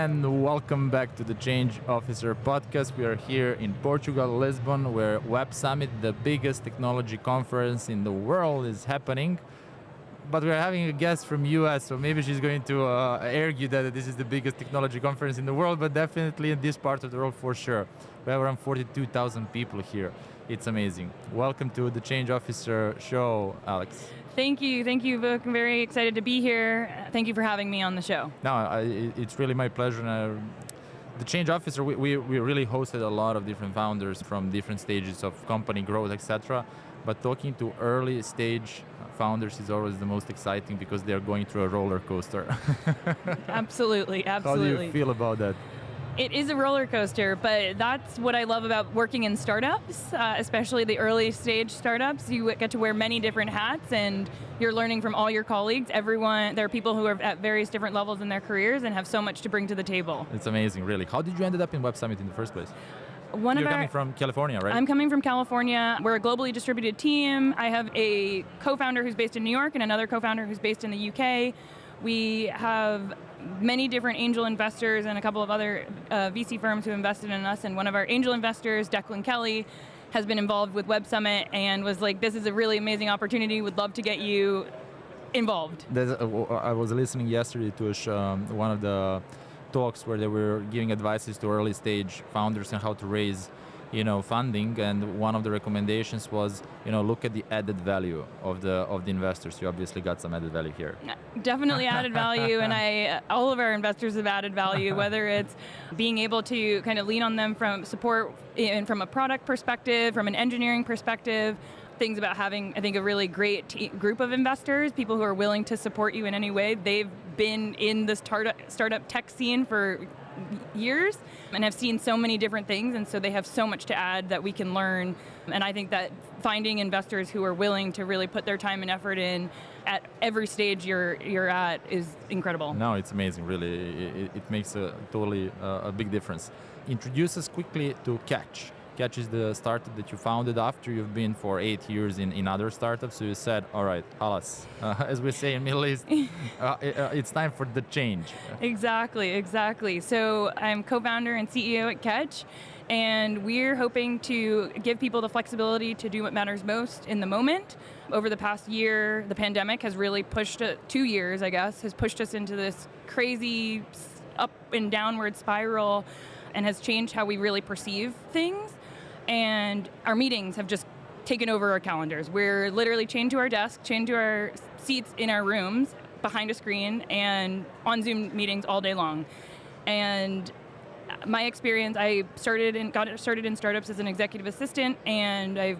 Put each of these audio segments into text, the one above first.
and welcome back to the Change Officer podcast. We are here in Portugal, Lisbon, where Web Summit, the biggest technology conference in the world, is happening. But we're having a guest from US, so maybe she's going to argue that this is the biggest technology conference in the world, but definitely in this part of the world for sure. We have around 42,000 people here. It's amazing. Welcome to the Change Officer show, Alex. Thank you, Vuk. I'm very excited to be here. Thank you for having me on the show. No, it's really my pleasure. The Change Officer, we really hosted a lot of different founders from different stages of company growth, etc. But talking to early stage founders is always the most exciting because they're going through a roller coaster. Absolutely. How do you feel about that? It is a roller coaster, but that's what I love about working in startups, especially the early stage startups. You get to wear many different hats and you're learning from all your colleagues. There are people who are at various different levels in their careers and have so much to bring to the table. It's amazing, really. How did you end up in Web Summit in the first place? You're coming from California, right? I'm coming from California. We're a globally distributed team. I have a co-founder who's based in New York and another co-founder who's based in the UK. We have many different angel investors and a couple of other VC firms who invested in us. And one of our angel investors, Declan Kelly, has been involved with Web Summit and was like, this is a really amazing opportunity. Would love to get you involved. I was listening yesterday to one of the talks where they were giving advices to early stage founders on how to raise funding, and one of the recommendations was look at the added value of the investors. You obviously got some added value here. Definitely added value, and all of our investors have added value, whether it's being able to kind of lean on them from support and from a product perspective, from an engineering perspective, things about having, I think, a really great group of investors, people who are willing to support you in any way. They've been in the startup tech scene for years and have seen so many different things, and so they have so much to add that we can learn. And I think that finding investors who are willing to really put their time and effort in at every stage you're at is incredible. No, it's amazing, really. It makes a big difference. Introduce us quickly to Katch. Katch is the startup that you founded after you've been for 8 years in other startups. So you said, all right, Alas, as we say in Middle East, it's time for the change. Exactly. So I'm co-founder and CEO at Katch, and we're hoping to give people the flexibility to do what matters most in the moment. Over the past year, the pandemic has really pushed, 2 years, I guess, has pushed us into this crazy up and downward spiral and has changed how we really perceive things. And our meetings have just taken over our calendars. We're literally chained to our desk, chained to our seats in our rooms, behind a screen, and on Zoom meetings all day long. And my experience, I got started in startups as an executive assistant, and I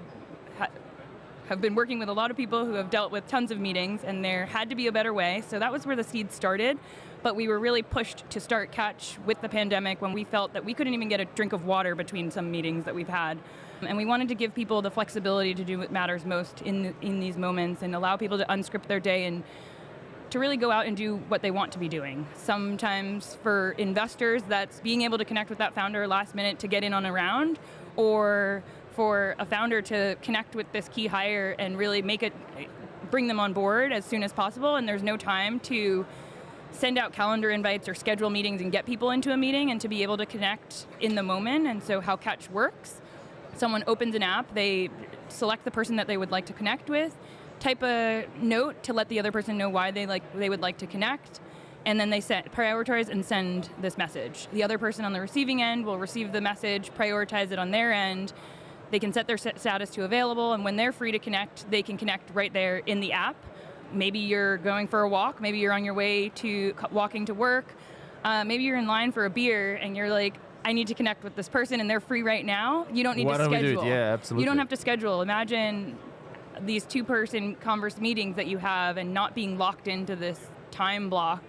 have been working with a lot of people who have dealt with tons of meetings, and there had to be a better way. So that was where the seed started. But we were really pushed to start Katch with the pandemic when we felt that we couldn't even get a drink of water between some meetings that we've had. And we wanted to give people the flexibility to do what matters most in these moments and allow people to unscript their day and to really go out and do what they want to be doing. Sometimes for investors, that's being able to connect with that founder last minute to get in on a round, or for a founder to connect with this key hire and really bring them on board as soon as possible. And there's no time to send out calendar invites or schedule meetings and get people into a meeting, and to be able to connect in the moment. And so how Katch works, someone opens an app, they select the person that they would like to connect with, type a note to let the other person know why they would like to connect, and then they prioritize and send this message. The other person on the receiving end will receive the message, prioritize it on their end. They can set their status to available, and when they're free to connect, they can connect right there in the app. Maybe you're going for a walk, maybe you're on your way to walking to work, maybe you're in line for a beer and you're like, I need to connect with this person and they're free right now. You don't need to schedule. Why don't we do it? Yeah, absolutely. You don't have to schedule. Imagine these two-person converse meetings that you have and not being locked into this time block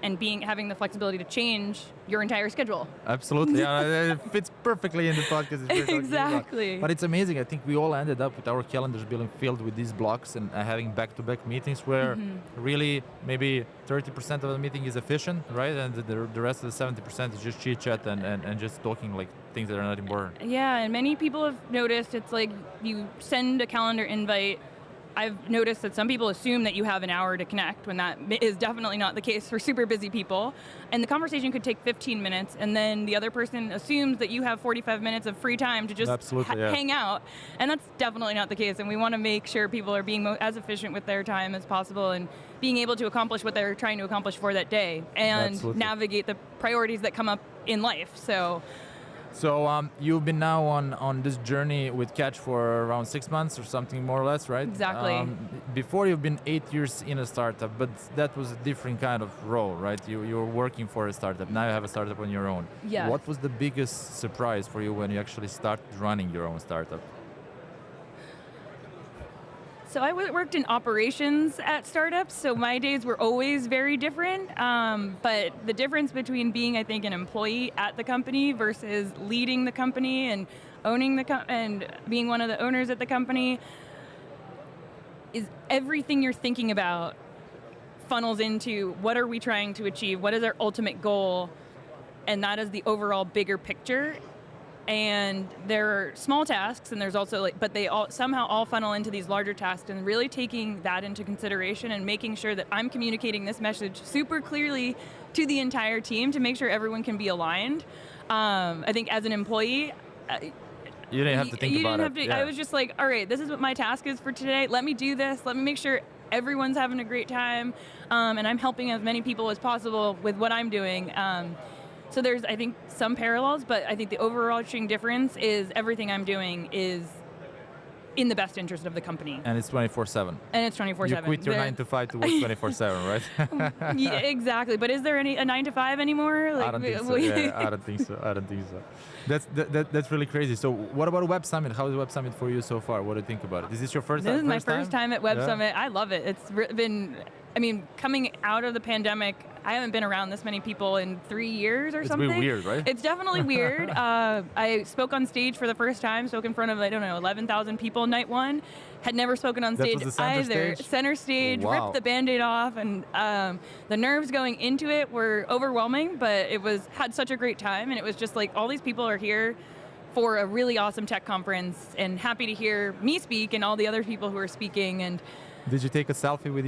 and having the flexibility to change your entire schedule. Absolutely. It fits perfectly in the podcast. Exactly. But it's amazing. I think we all ended up with our calendars being filled with these blocks and having back-to-back meetings where really maybe 30% of the meeting is efficient, right? And the rest of the 70% is just chit-chat and just talking like things that are not important. Yeah, and many people have noticed it's like you send a calendar invite I've noticed that some people assume that you have an hour to connect when that is definitely not the case for super busy people. And the conversation could take 15 minutes, and then the other person assumes that you have 45 minutes of free time to just hang out. And that's definitely not the case. And we want to make sure people are being as efficient with their time as possible and being able to accomplish what they're trying to accomplish for that day and navigate the priorities that come up in life. So you've been now on this journey with Katch for around 6 months or something more or less, right? Exactly. Before you've been 8 years in a startup, but that was a different kind of role, right? You were working for a startup. Now you have a startup on your own. Yes. What was the biggest surprise for you when you actually started running your own startup? So I worked in operations at startups, so my days were always very different. But the difference between being, I think, an employee at the company versus leading the company and owning and being one of the owners at the company is everything you're thinking about funnels into what are we trying to achieve, what is our ultimate goal, and that is the overall bigger picture. And there are small tasks, and there's also but they all somehow all funnel into these larger tasks, and really taking that into consideration and making sure that I'm communicating this message super clearly to the entire team to make sure everyone can be aligned. I think as an employee, you didn't have to think about it. I was just like, all right, this is what my task is for today. Let me do this. Let me make sure everyone's having a great time, and I'm helping as many people as possible with what I'm doing. So there's, I think, some parallels, but I think the overarching difference is everything I'm doing is in the best interest of the company. And it's 24/7. And it's 24/7. You quit your 9 to 5 to work 24/7, right? Yeah, exactly. But is there a 9 to 5 anymore? I don't think so. Yeah, I don't think so. That's really crazy. So what about Web Summit? How is Web Summit for you so far? What do you think about it? Is this your first time? This is my first time at Web Summit. I love it. It's been, coming out of the pandemic, I haven't been around this many people in 3 years or something. It's a bit weird, right? It's definitely weird. I spoke on stage for the first time, spoke in front of, 11,000 people night one. Had never spoken on stage either. Center stage, wow. Ripped the Band-Aid off, and the nerves going into it were overwhelming, but had such a great time, and it was just like all these people are here for a really awesome tech conference, and happy to hear me speak and all the other people who are speaking. And did you take a selfie with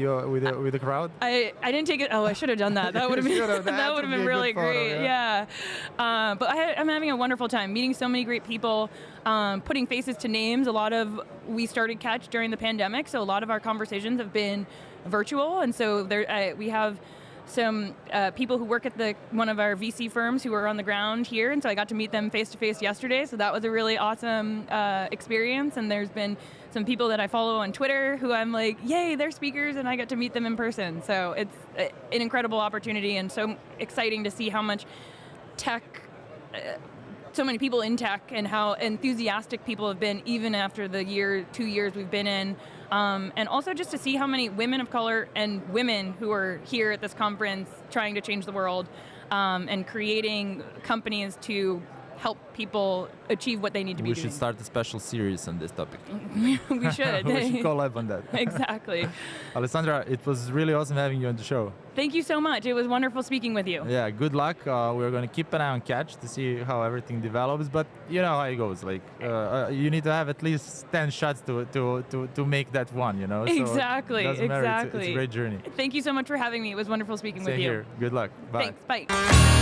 the crowd? I didn't take it. Oh, I should have done that. That would have been that would have been really great. Yeah. But I'm having a wonderful time meeting so many great people, putting faces to names. We started Katch during the pandemic, so a lot of our conversations have been virtual, and so we have some people who work at one of our VC firms who are on the ground here, and so I got to meet them face to face yesterday, so that was a really awesome experience. And there's been some people that I follow on Twitter who I'm like, yay, they're speakers, and I get to meet them in person. So it's an incredible opportunity, and so exciting to see how much tech, so many people in tech, and how enthusiastic people have been even after the 2 years we've been in. And also just to see how many women of color and women who are here at this conference trying to change the world, and creating companies to help people achieve what they need to be doing. We should start a special series on this topic. We should. We should collab on that. Exactly. Alessandra, it was really awesome having you on the show. Thank you so much. It was wonderful speaking with you. Yeah, good luck. We're going to keep an eye on Katch to see how everything develops, but you know how it goes. You need to have at least 10 shots to make that one, So exactly. it doesn't matter. It's a great journey. Thank you so much for having me. It was wonderful speaking with you. Here. Good luck. Bye. Thanks. Bye.